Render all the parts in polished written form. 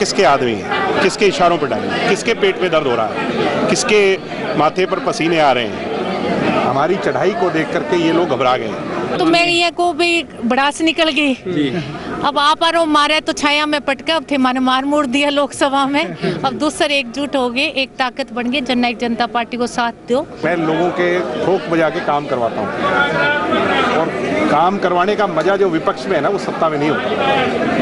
किसके आदमी हैं, किसके इशारों पर डालें, किसके पेट पे दर्द हो रहा है, किसके माथे पर पसीने आ रहे हैं। हमारी चढ़ाई को देख करके ये लोग घबरा गए। तो मैं ये को भी भड़ास निकल गई जी। अब आप और मारे तो छाया में पटका, अब थे माने मार मोड़ दिया लोकसभा में। अब दूसरे एकजुट हो गए, एक ताकत बन गई। जननायक जनता पार्टी को साथ दो। मैं लोगों के ठोक बजा के काम करवाता हूँ, और काम करवाने का मजा जो विपक्ष में है ना, वो सत्ता में नहीं होता।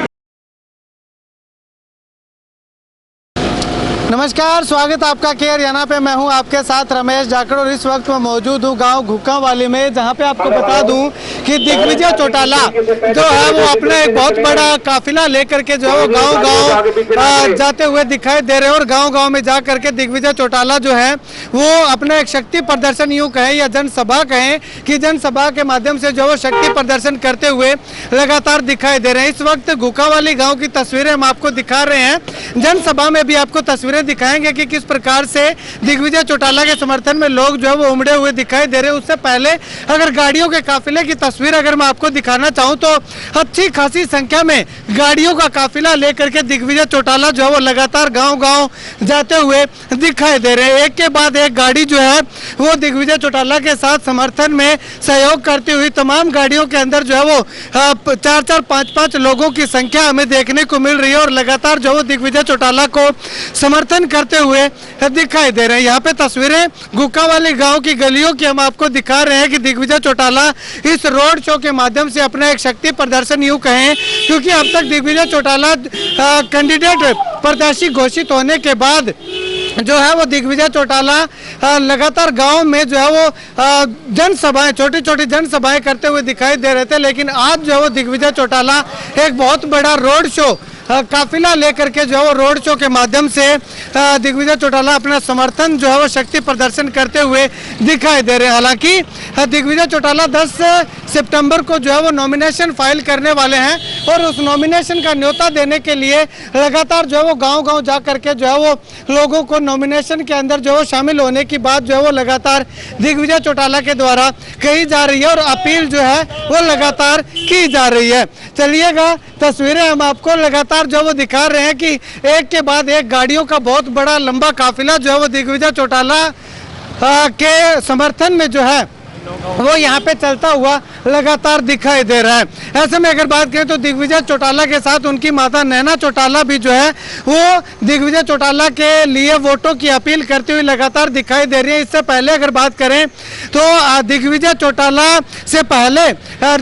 नमस्कार, स्वागत आपका के हरियाणा पे। मैं हूं आपके साथ रमेश जाखड़ और इस वक्त मैं मौजूद हूं गांव घुक्कावाली में, जहां पे आपको बता दूं कि दिग्विजय चौटाला जो है वो अपना एक बहुत बड़ा काफिला लेकर के जो है वो गांव-गांव जाते हुए दिखाई दे रहे हैं। और गांव-गांव में जा करके दिग्विजय चौटाला जो है वो अपना एक शक्ति प्रदर्शन यूँ कहें या जनसभा कहें कि जनसभा के माध्यम से जो वो शक्ति प्रदर्शन करते हुए लगातार दिखाई दे रहे हैं। इस वक्त घुक्कावाली गाँव की तस्वीरें हम आपको दिखा रहे हैं। जनसभा में भी आपको तस्वीरें दिखाएंगे कि किस प्रकार से दिग्विजय चौटाला के समर्थन में लोग जो है वो उमड़े हुए दिखाई दे रहे हैं। उससे पहले अगर गाड़ियों के काफिले की तस्वीर अगर मैं आपको दिखाना चाहूं तो अच्छी खासी संख्या में गाड़ियों का काफिला लेकर के दिग्विजय चौटाला जो है वो लगातार गांव-गांव जाते हुए दिखाई दे रहे हैं। एक के बाद एक गाड़ी जो है वो दिग्विजय चौटाला के साथ समर्थन में सहयोग करती हुई तमाम गाड़ियों के अंदर जो है वो 4-4, 5-5 लोगों की संख्या हमें देखने को मिल रही है और लगातार जो वो दिग्विजय चौटाला को समर्थन करते हुए दिखाई दे रहे हैं। यहाँ पे तस्वीरें घुक्कावाली गांव की गलियों की हम आपको दिखा रहे हैं कि दिग्विजय चौटाला इस रोड शो के माध्यम से अपना एक शक्ति प्रदर्शन यूं कहें, क्योंकि अब तक दिग्विजय चौटाला कैंडिडेट प्रत्याशी घोषित होने के बाद जो है वो दिग्विजय चौटाला लगातार गांव में जो है वो जनसभाएं, छोटी छोटी जनसभाएं करते हुए दिखाई दे रहे थे। लेकिन आज जो है वो दिग्विजय चौटाला एक बहुत बड़ा रोड शो काफिला लेकर के जो है वो रोड शो के माध्यम से दिग्विजय चौटाला अपना समर्थन जो है वो शक्ति प्रदर्शन करते हुए दिखाई दे रहे हैं। हालांकि दिग्विजय चौटाला 10 सितंबर को जो है वो नॉमिनेशन फाइल करने वाले हैं और उस नॉमिनेशन का न्योता देने के लिए लगातार जो है वो गांव-गांव जा करके जो है वो लोगों को नॉमिनेशन के अंदर जो है शामिल होने की बात जो है वो लगातार दिग्विजय चौटाला के द्वारा कही जा रही है और अपील जो है वो लगातार की जा रही है। चलिएगा, तस्वीरें हम आपको लगातार जो वो दिखा रहे हैं कि एक के बाद एक गाड़ियों का बहुत बड़ा लंबा काफिला जो है वो दिग्विजय चौटाला के समर्थन में जो है वो यहाँ पे चलता हुआ लगातार दिखाई दे रहा है। ऐसे में अगर बात करें तो दिग्विजय चौटाला के साथ उनकी माता नैना चौटाला भी जो है वो दिग्विजय चौटाला के लिए वोटों की अपील करती हुई लगातार दिखाई दे रही है। इससे पहले अगर बात करें तो दिग्विजय चौटाला से पहले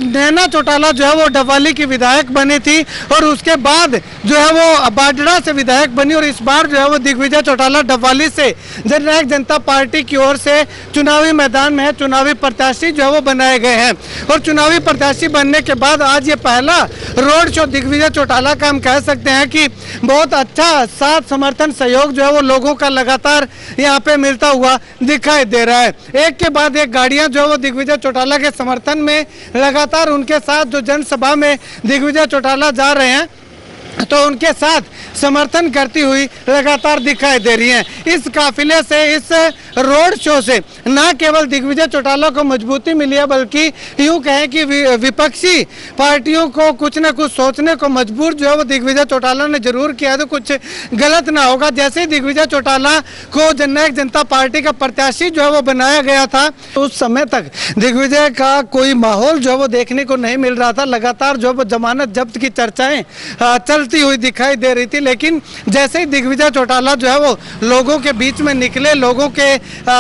नैना चौटाला जो है वो डबवाली की विधायक बनी थी और उसके बाद जो है वो बाडड़ा से विधायक बनी और इस बार जो है वो दिग्विजय चौटाला डबवाली से जननायक जनता पार्टी की ओर से चुनावी मैदान में चुनावी प्रत्याशी जो है वो बनाए गए हैं। और चुनावी प्रत्याशी बनने के बाद आज ये पहला रोड शो दिग्विजय चौटाला का हम कह सकते हैं कि बहुत अच्छा साथ समर्थन सहयोग जो है वो लोगों का लगातार यहाँ पे मिलता हुआ दिखाई दे रहा है। एक के बाद एक गाड़ियां जो है वो दिग्विजय चौटाला के समर्थन में लगातार उनके साथ जो जनसभा में दिग्विजय चौटाला जा रहे हैं तो उनके साथ समर्थन करती हुई लगातार दिखाई दे रही हैं। इस काफिले से, इस रोड शो से न केवल दिग्विजय चौटाला को मजबूती मिली है बल्कि यूं कहें कि विपक्षी पार्टियों को कुछ न कुछ सोचने को मजबूर जो है वो दिग्विजय चौटाला ने जरूर किया तो कुछ गलत ना होगा। जैसे ही दिग्विजय चौटाला को जननायक जनता पार्टी का प्रत्याशी जो है वो बनाया गया था तो उस समय तक दिग्विजय का कोई माहौल जो है वो देखने को नहीं मिल रहा था। लगातार जो है वो जमानत जब्त की चर्चाएं चलती हुई दिखाई दे रही थी। लेकिन जैसे ही दिग्विजय चौटाला जो है वो लोगों के बीच में निकले, लोगों के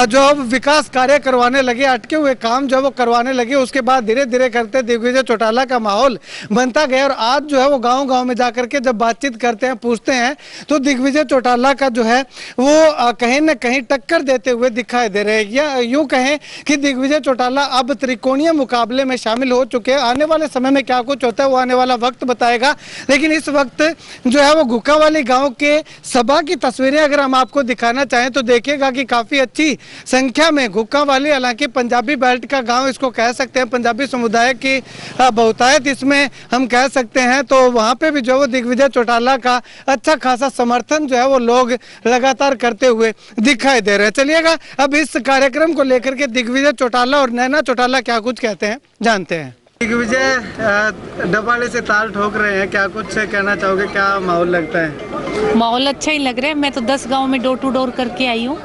जो विकास कार्य करवाने लगे, अटके हुए काम जो है वो करवाने लगे, उसके बाद धीरे धीरे करते दिग्विजय चौटाला का माहौल बनता गया। और आज जो है वो गांव-गांव में जाकर के जब बातचीत करते हैं, पूछते हैं तो दिग्विजय चौटाला का जो है वो कहीं न कहीं टक्कर देते हुए दिखाई दे रहे हैं। या यूं कहें कि दिग्विजय चौटाला अब त्रिकोणीय मुकाबले में शामिल हो चुके हैं। आने वाले समय में क्या कुछ होता है वो आने वाला वक्त बताएगा। लेकिन इस वक्त जो है वो घुक्कावाली गांव के सभा की तस्वीरें अगर हम आपको दिखाना चाहें तो देखिएगा कि काफी अच्छी संख्या में घुक्कावाली, हालांकि पंजाबी बेल्ट का गांव इसको कह सकते हैं, पंजाबी समुदाय की बहुतायत इसमें हम कह सकते हैं, तो वहां पे भी जो वो दिग्विजय चौटाला का अच्छा खासा समर्थन जो है वो लोग लगातार करते हुए दिखाई दे रहे हैं। चलिएगा अब इस कार्यक्रम को लेकर के दिग्विजय चौटाला और नैना चौटाला क्या कुछ कहते हैं जानते हैं। दिग्विजय डबाले से ताल ठोक रहे हैं, क्या कुछ कहना चाहोगे, क्या माहौल लगता है? माहौल अच्छा ही लग रहा है। मैं तो 10 गांव में डोर टू डोर करके आई हूँ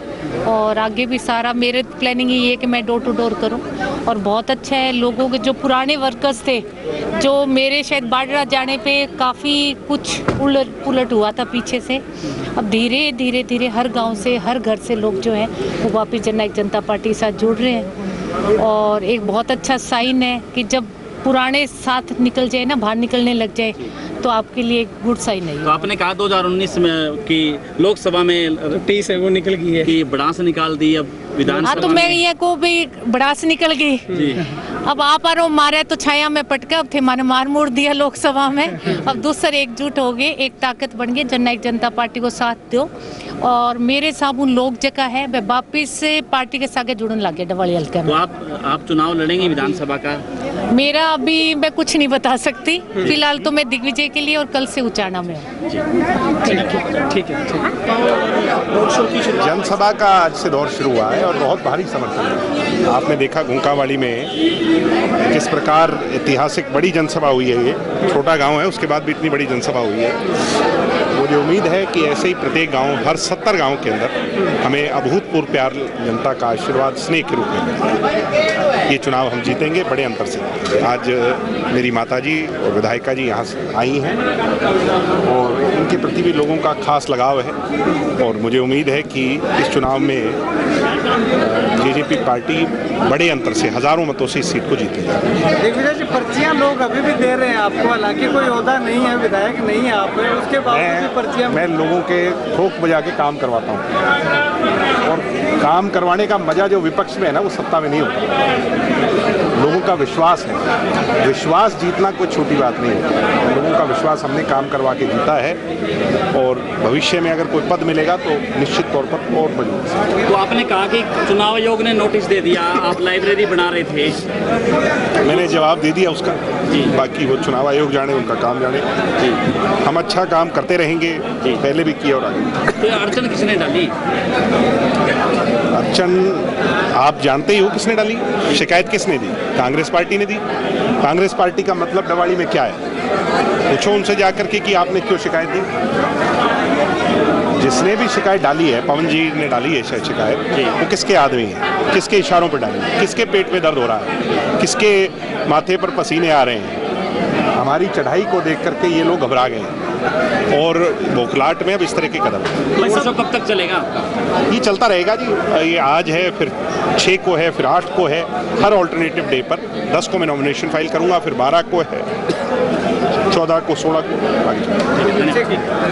और आगे भी सारा मेरे प्लानिंग ये है कि मैं डोर टू डोर करूं और बहुत अच्छा है। लोगों के जो पुराने वर्कर्स थे, जो मेरे शायद बाडरा जाने पे काफ़ी कुछ उलट पुलट हुआ था पीछे से, अब धीरे धीरे धीरे हर गांव से, हर घर से लोग जो हैं वो वापस जननायक जनता पार्टी के साथ जुड़ रहे हैं और एक बहुत अच्छा साइन है कि जब पुराने साथ निकल जाए ना, बाहर निकलने लग जाए, तो आपके लिए एक गुड साइन है। तो आपने कहा 2019 में कि लोकसभा में 30 है वो निकल गई है कि भड़ास निकाल दी, अब विधानसभा हाँ, तो मैं ये को भी भड़ास निकल गई। अब आप और मारे तो छाया में पटका, अब थे माने मार मोड़ दिया लोकसभा में। अब दूसरे एकजुट हो गए, एक ताकत बन गई, जननायक जनता पार्टी को साथ दो और मेरे साबुन लोग जगह है वह वापिस से पार्टी के साथ जुड़न लगे डवाली हल्का में। तो आप चुनाव लड़ेंगे विधानसभा का? मेरा अभी मैं कुछ नहीं बता सकती, फिलहाल तो मैं दिग्विजय के लिए और कल से उचाना में हूँ। ठीक है। जनसभा का आज से दौर शुरू हुआ है और बहुत भारी समर्थन है। आपने देखा घुंकावाली में किस प्रकार ऐतिहासिक बड़ी जनसभा हुई है। ये छोटा गांव है, उसके बाद भी इतनी बड़ी जनसभा हुई है। मुझे उम्मीद है कि ऐसे ही प्रत्येक गांव, हर 70 गांव के अंदर हमें अभूतपूर्व प्यार, जनता का आशीर्वाद स्नेह के रूप में मिलेगा। ये चुनाव हम जीतेंगे बड़े अंतर से। आज मेरी माताजी और विधायिका जी यहाँ से आई हैं और उनके प्रति भी लोगों का खास लगाव है और मुझे उम्मीद है कि इस चुनाव में जेजेपी पार्टी बड़े अंतर से, हजारों मतों से इस सीट को जीतेगी। दिग्विजय जी, पर्चियां लोग अभी भी दे रहे हैं आपको, हालांकि कोई ओहदा नहीं है, विधायक नहीं है आप, उसके बावजूद भी पर्चियां। मैं लोगों के ठोक बजा के काम करवाता हूँ और काम करवाने का मजा जो विपक्ष में है ना, वो सत्ता में नहीं होता। लोगों का विश्वास है, विश्वास जीतना कोई छोटी बात नहीं है। लोगों का विश्वास हमने काम करवा के जीता है और भविष्य में अगर कोई पद मिलेगा तो निश्चित तौर पर और मजबूत। तो आपने कहा कि चुनाव आयोग ने नोटिस दे दिया, आप लाइब्रेरी बना रहे थे। मैंने जवाब दे दिया उसका, बाकी वो चुनाव आयोग जाने, उनका काम जाने। हम अच्छा काम करते रहेंगे, पहले भी किया और आगे। तो अड़चन किसने डाली? अड़चन आप जानते ही हो किसने डाली, शिकायत किसने दी? कांग्रेस पार्टी ने दी। कांग्रेस पार्टी का मतलब डवाड़ी में क्या है, पूछो उनसे जाकर के कि आपने क्यों शिकायत दी। जिसने भी शिकायत डाली है, पवन जी ने डाली है शायद शिकायत, वो किसके आदमी है, किसके इशारों पर डाली है, किसके पेट में दर्द हो रहा है, किसके माथे पर पसीने आ रहे हैं। हमारी चढ़ाई को देख करके ये लोग घबरा गए हैं और बौखलाहट में अब इस तरह के कदम। तो ये सब कब तक चलेगा? ये चलता रहेगा जी। ये आज है, फिर 6 को है, फिर 8 को है, हर ऑल्टरनेटिव डे पर। 10 को मैं नॉमिनेशन फाइल करूंगा, फिर 12 को है, 14 को, 16 को आगे।